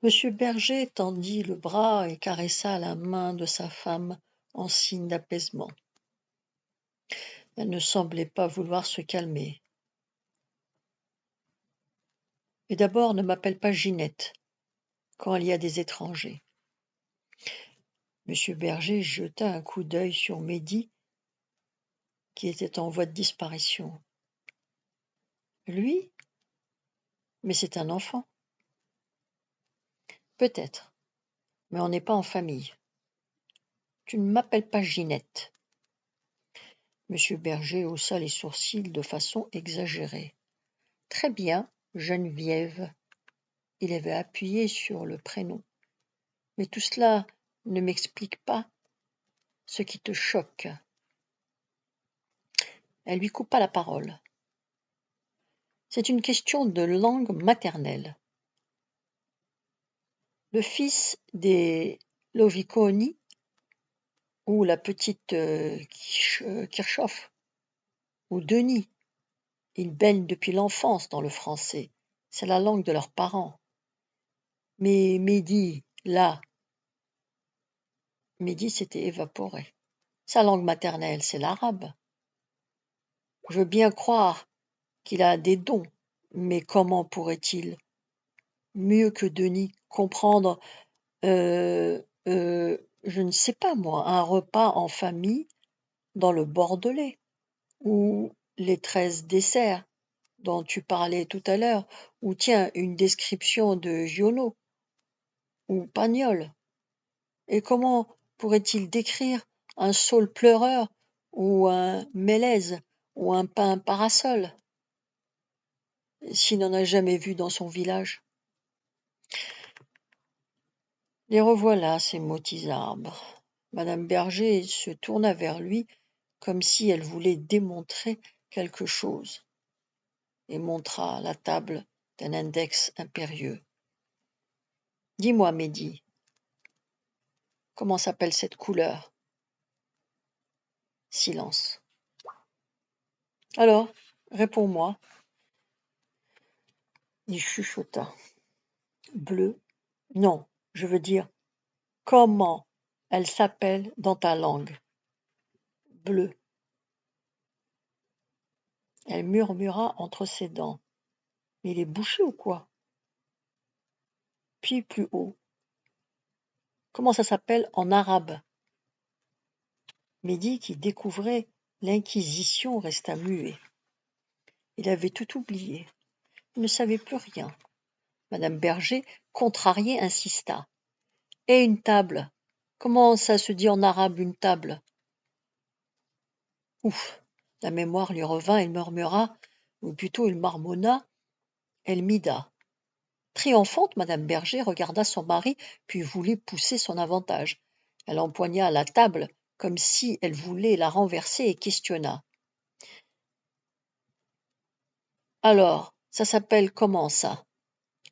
Monsieur Berger tendit le bras et caressa la main de sa femme en signe d'apaisement. Elle ne semblait pas vouloir se calmer. Et d'abord, ne m'appelle pas Ginette quand il y a des étrangers. Monsieur Berger jeta un coup d'œil sur Mehdi, qui était en voie de disparition. Lui? Mais c'est un enfant. Peut-être, mais on n'est pas en famille. Tu ne m'appelles pas Ginette. Monsieur Berger haussa les sourcils de façon exagérée. Très bien, Geneviève. Il avait appuyé sur le prénom. Mais tout cela ne m'explique pas ce qui te choque. Elle lui coupa la parole. C'est une question de langue maternelle. Le fils des Loviconi ou la petite Kirchhoff ou Denis, ils baignent depuis l'enfance dans le français. C'est la langue de leurs parents. Mais Mehdi, là, Mehdi s'était évaporé. Sa langue maternelle, c'est l'arabe. Je veux bien croire qu'il a des dons, mais comment pourrait-il, mieux que Denis, comprendre, je ne sais pas moi, un repas en famille dans le Bordelais, ou les 13 desserts dont tu parlais tout à l'heure, ou tiens, une description de Giono, ou Pagnol. Et comment pourrait-il décrire un saule pleureur, ou un mélèze, ou un pain parasol, s'il n'en a jamais vu dans son village? Les revoilà, ces mots arbres. Madame Berger se tourna vers lui comme si elle voulait démontrer quelque chose, et montra la table d'un index impérieux. Dis-moi, Mehdi, comment s'appelle cette couleur? Silence. Alors, réponds-moi. Il chuchota. Bleu? Non, je veux dire, comment elle s'appelle dans ta langue? Bleu. Elle murmura entre ses dents. Mais il est bouché ou quoi? Puis plus haut. Comment ça s'appelle en arabe? Mehdi, qui découvrait l'Inquisition, resta muet. Il avait tout oublié. Il ne savait plus rien. Madame Berger, contrariée, insista. Et une table? Comment ça se dit en arabe, une table? Ouf! La mémoire lui revint, il murmura, ou plutôt il marmonna, Elmida. Triomphante, Madame Berger regarda son mari, puis voulut pousser son avantage. Elle empoigna la table comme si elle voulait la renverser et questionna. Alors, ça s'appelle comment ça?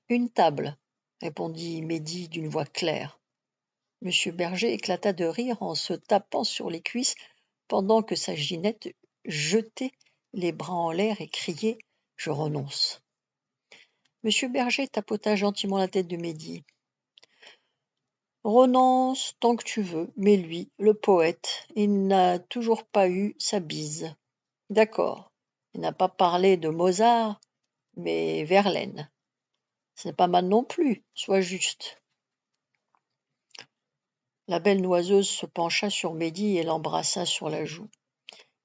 Une table, répondit Mehdi d'une voix claire. Monsieur Berger éclata de rire en se tapant sur les cuisses pendant que sa Ginette jetait les bras en l'air et criait « Je renonce ». Monsieur Berger tapota gentiment la tête de Mehdi. Renonce tant que tu veux, mais lui, le poète, il n'a toujours pas eu sa bise. D'accord, il n'a pas parlé de Mozart, mais Verlaine. Ce n'est pas mal non plus, sois juste. La belle noiseuse se pencha sur Mehdi et l'embrassa sur la joue.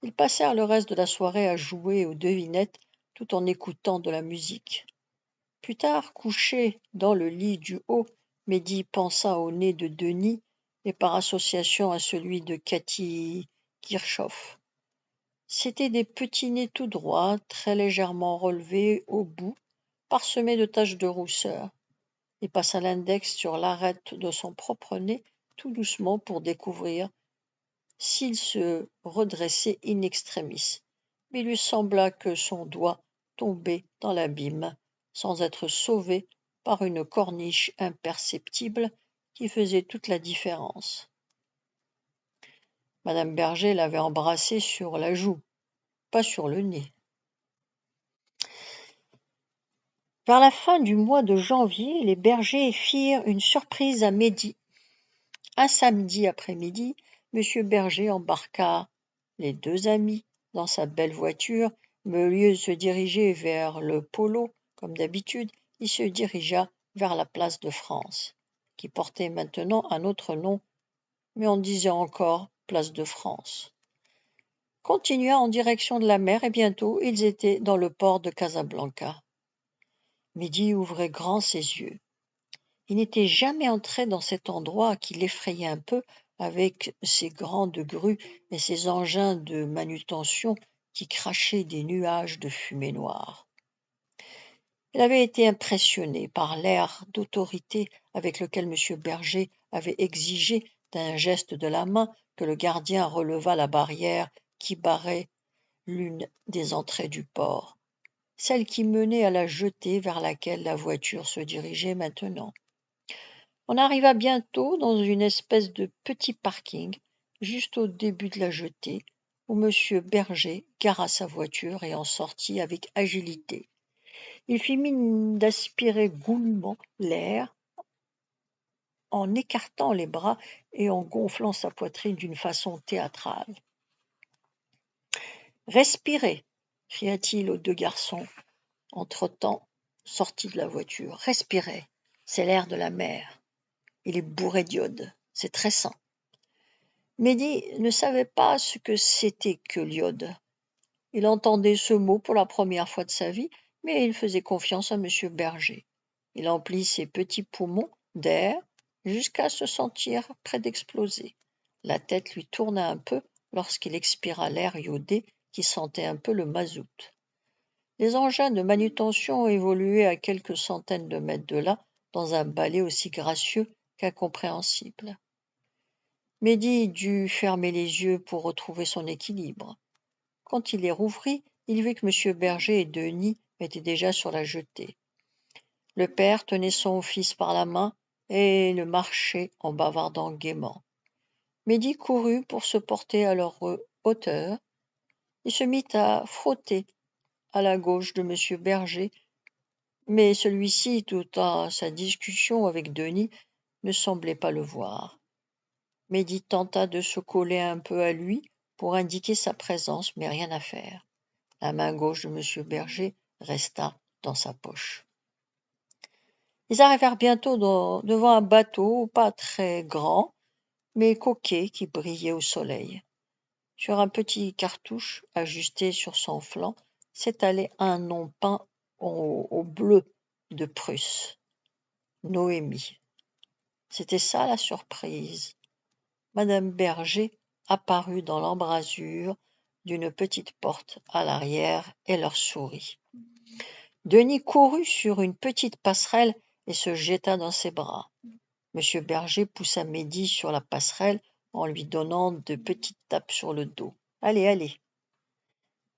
Ils passèrent le reste de la soirée à jouer aux devinettes tout en écoutant de la musique. Plus tard, couché dans le lit du haut, Mehdi pensa au nez de Denis et par association à celui de Cathy Kirchhoff. C'étaient des petits nez tout droits, très légèrement relevés au bout, parsemés de taches de rousseur. Il passa l'index sur l'arête de son propre nez tout doucement pour découvrir s'il se redressait in extremis, mais il lui sembla que son doigt tombait dans l'abîme, sans être sauvé par une corniche imperceptible qui faisait toute la différence. Madame Berger l'avait embrassé sur la joue, pas sur le nez. Vers la fin du mois de janvier, les bergers firent une surprise à Mehdi. Un samedi après-midi, M. Berger embarqua les deux amis dans sa belle voiture, mais au lieu de se diriger vers le polo, comme d'habitude, il se dirigea vers la place de France, qui portait maintenant un autre nom, mais on disait encore place de France. Continua en direction de la mer et bientôt ils étaient dans le port de Casablanca. Mehdi ouvrait grand ses yeux. Il n'était jamais entré dans cet endroit qui l'effrayait un peu avec ses grandes grues et ses engins de manutention qui crachaient des nuages de fumée noire. Il avait été impressionné par l'air d'autorité avec lequel M. Berger avait exigé d'un geste de la main que le gardien relevât la barrière qui barrait l'une des entrées du port, celle qui menait à la jetée vers laquelle la voiture se dirigeait maintenant. On arriva bientôt dans une espèce de petit parking, juste au début de la jetée, où M. Berger gara sa voiture et en sortit avec agilité. Il fit mine d'aspirer goulûment l'air en écartant les bras et en gonflant sa poitrine d'une façon théâtrale. « Respirez !» cria-t-il aux deux garçons, entre-temps sortis de la voiture. « Respirez, c'est l'air de la mer. Il est bourré d'iode, c'est très sain. » Mehdi ne savait pas ce que c'était que l'iode. Il entendait ce mot pour la première fois de sa vie, mais il faisait confiance à M. Berger. Il emplit ses petits poumons d'air jusqu'à se sentir près d'exploser. La tête lui tourna un peu lorsqu'il expira l'air iodé qui sentait un peu le mazout. Les engins de manutention évoluaient à quelques centaines de mètres de là, dans un balai aussi gracieux qu'incompréhensible. Mehdi dut fermer les yeux pour retrouver son équilibre. Quand il les rouvrit, il vit que M. Berger et Denis étaient déjà sur la jetée. Le père tenait son fils par la main et le marchait en bavardant gaiement. Mehdi courut pour se porter à leur hauteur et se mit à frotter à la gauche de M. Berger, mais celui-ci, tout à sa discussion avec Denis, ne semblait pas le voir. Mehdi tenta de se coller un peu à lui pour indiquer sa présence, mais rien à faire. La main gauche de M. Berger resta dans sa poche. Ils arrivèrent bientôt devant un bateau pas très grand, mais coquet qui brillait au soleil. Sur un petit cartouche ajusté sur son flanc s'étalait un nom peint au bleu de Prusse. Noémie. C'était ça la surprise. Madame Berger apparut dans l'embrasure d'une petite porte à l'arrière et leur sourit. Denis courut sur une petite passerelle et se jeta dans ses bras. M. Berger poussa Mehdi sur la passerelle en lui donnant de petites tapes sur le dos. « Allez, allez !»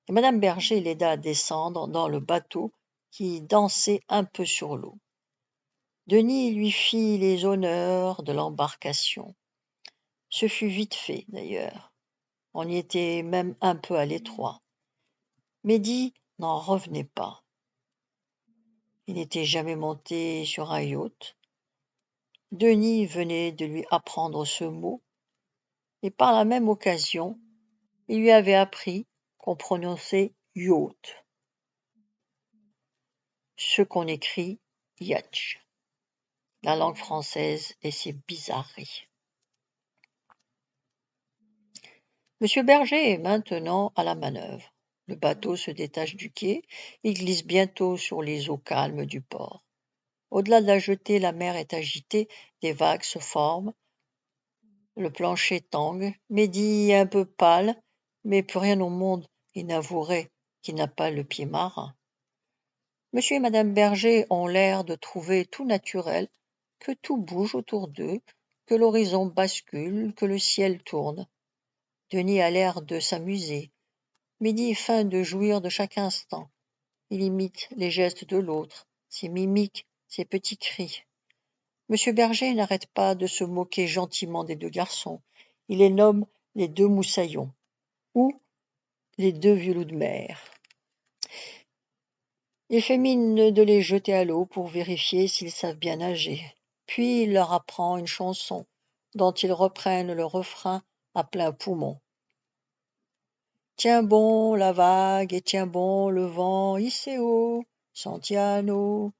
Et Madame Berger l'aida à descendre dans le bateau qui dansait un peu sur l'eau. Denis lui fit les honneurs de l'embarcation. Ce fut vite fait, d'ailleurs. On y était même un peu à l'étroit. Mehdi n'en revenait pas. Il n'était jamais monté sur un yacht. Denis venait de lui apprendre ce mot, et par la même occasion, il lui avait appris qu'on prononçait yacht, ce qu'on écrit yacht. La langue française et ses bizarreries. M. Berger est maintenant à la manœuvre. Le bateau se détache du quai, il glisse bientôt sur les eaux calmes du port. Au-delà de la jetée, la mer est agitée, des vagues se forment, le plancher tangue. Mehdi est un peu pâle, mais plus rien au monde il n'avouerait qu'il n'a pas le pied marin. Monsieur et Madame Berger ont l'air de trouver tout naturel, que tout bouge autour d'eux, que l'horizon bascule, que le ciel tourne. Denis a l'air de s'amuser. Mehdi feint de jouir de chaque instant. Il imite les gestes de l'autre, ses mimiques, ses petits cris. M. Berger n'arrête pas de se moquer gentiment des deux garçons. Il les nomme les deux moussaillons ou les deux violous de mer. Il fait mine de les jeter à l'eau pour vérifier s'ils savent bien nager. Puis il leur apprend une chanson, dont ils reprennent le refrain à plein poumon. Tiens bon la vague et tiens bon le vent, Iseo, Santiano.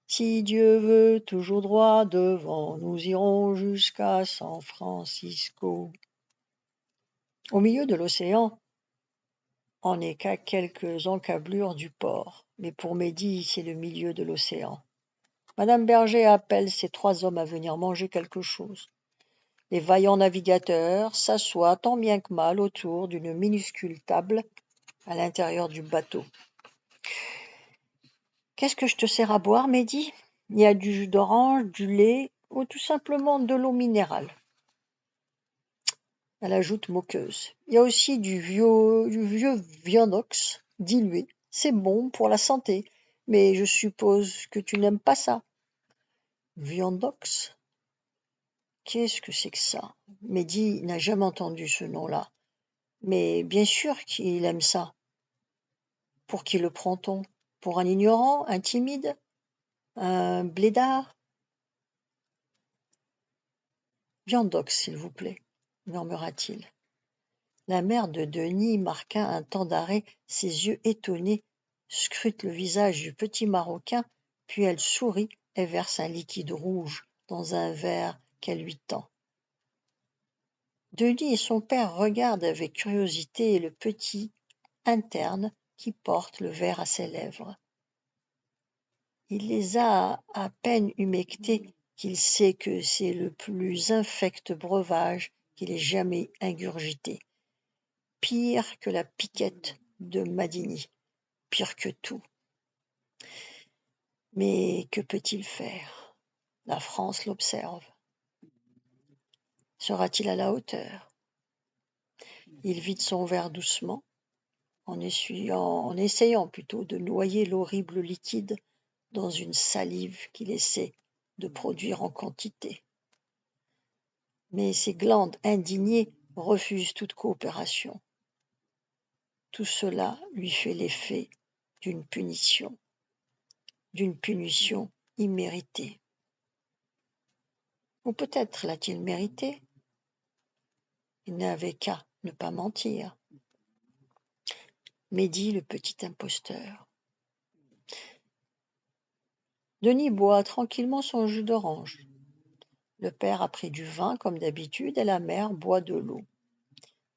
Si Dieu veut toujours droit devant, nous irons jusqu'à San Francisco. Au milieu de l'océan, on n'est qu'à quelques encablures du port, mais pour Mehdi, c'est le milieu de l'océan. Madame Berger appelle ces 3 hommes à venir manger quelque chose. Les vaillants navigateurs s'assoient tant bien que mal autour d'une minuscule table à l'intérieur du bateau. « Qu'est-ce que je te sers à boire, Mehdi ? Il y a du jus d'orange, du lait ou tout simplement de l'eau minérale. » Elle ajoute moqueuse. « Il y a aussi du vieux Viandox dilué. C'est bon pour la santé, mais je suppose que tu n'aimes pas ça. » Viandox ? Qu'est-ce que c'est que ça ? Mehdi n'a jamais entendu ce nom-là. Mais bien sûr qu'il aime ça. Pour qui le prend-on ? Pour un ignorant, un timide, un blédard ? Viandox, s'il vous plaît, murmura-t-il. La mère de Denis marqua un temps d'arrêt, ses yeux étonnés scrutent le visage du petit Marocain, puis elle sourit et verse un liquide rouge dans un verre qu'elle lui tend. Denis et son père regardent avec curiosité le petit interne qui porte le verre à ses lèvres. Il les a à peine humectés qu'il sait que c'est le plus infect breuvage qu'il ait jamais ingurgité. Pire que la piquette de Madigny, pire que tout. Mais que peut-il faire ? La France l'observe. Sera-t-il à la hauteur ? Il vide son verre doucement, en essayant plutôt de noyer l'horrible liquide dans une salive qu'il essaie de produire en quantité. Mais ses glandes indignées refusent toute coopération. Tout cela lui fait l'effet d'une punition imméritée. Ou peut-être l'a-t-il mérité. Il n'avait qu'à ne pas mentir. Mehdi, le petit imposteur. Denis boit tranquillement son jus d'orange. Le père a pris du vin comme d'habitude et la mère boit de l'eau.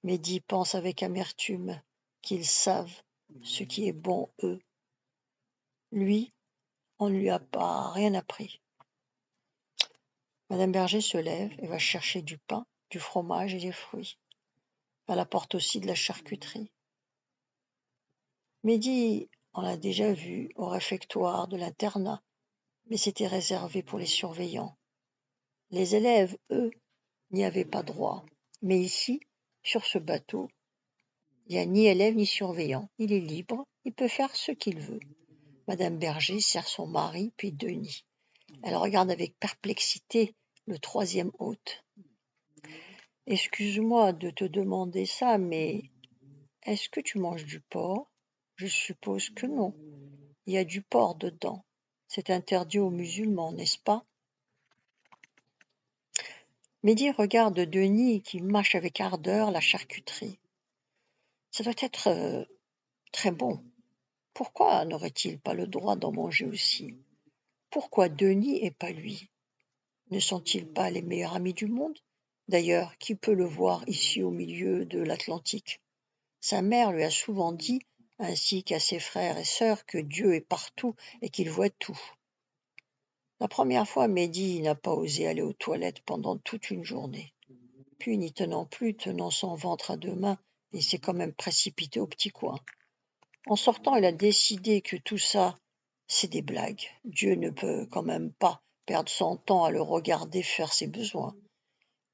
Mehdi pense avec amertume qu'ils savent ce qui est bon, eux. Lui, on ne lui a pas rien appris. Madame Berger se lève et va chercher du pain, du fromage et des fruits. Elle apporte aussi de la charcuterie. Mehdi, on l'a déjà vu au réfectoire de l'internat, mais c'était réservé pour les surveillants. Les élèves, eux, n'y avaient pas droit. Mais ici, sur ce bateau, il n'y a ni élève ni surveillant. Il est libre, il peut faire ce qu'il veut. Madame Berger sert son mari, puis Denis. Elle regarde avec perplexité le 3e hôte. « Excuse-moi de te demander ça, mais est-ce que tu manges du porc ? Je suppose que non. Il y a du porc dedans. C'est interdit aux musulmans, n'est-ce pas ? » Mehdi regarde Denis qui mâche avec ardeur la charcuterie. Ça doit être très bon. Pourquoi n'aurait-il pas le droit d'en manger aussi ? Pourquoi Denis et pas lui ? Ne sont-ils pas les meilleurs amis du monde ? D'ailleurs, qui peut le voir ici au milieu de l'Atlantique ? Sa mère lui a souvent dit, ainsi qu'à ses frères et sœurs, que Dieu est partout et qu'il voit tout. La première fois, Mehdi n'a pas osé aller aux toilettes pendant toute une journée. Puis, n'y tenant plus, tenant son ventre à 2 mains, il s'est quand même précipité au petit coin. En sortant, il a décidé que tout ça, c'est des blagues. Dieu ne peut quand même pas perdre son temps à le regarder faire ses besoins.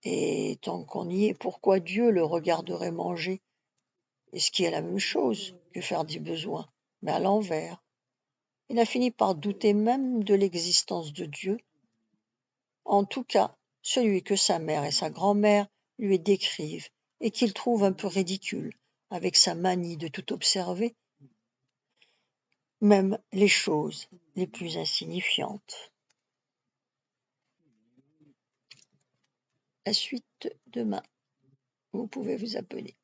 Et tant qu'on y est, pourquoi Dieu le regarderait manger ? Et ce qui est la même chose que faire des besoins, mais à l'envers. Il a fini par douter même de l'existence de Dieu. En tout cas, celui que sa mère et sa grand-mère lui décrivent et qu'il trouve un peu ridicule, avec sa manie de tout observer. même les choses les plus insignifiantes. La suite demain. Vous pouvez vous abonner.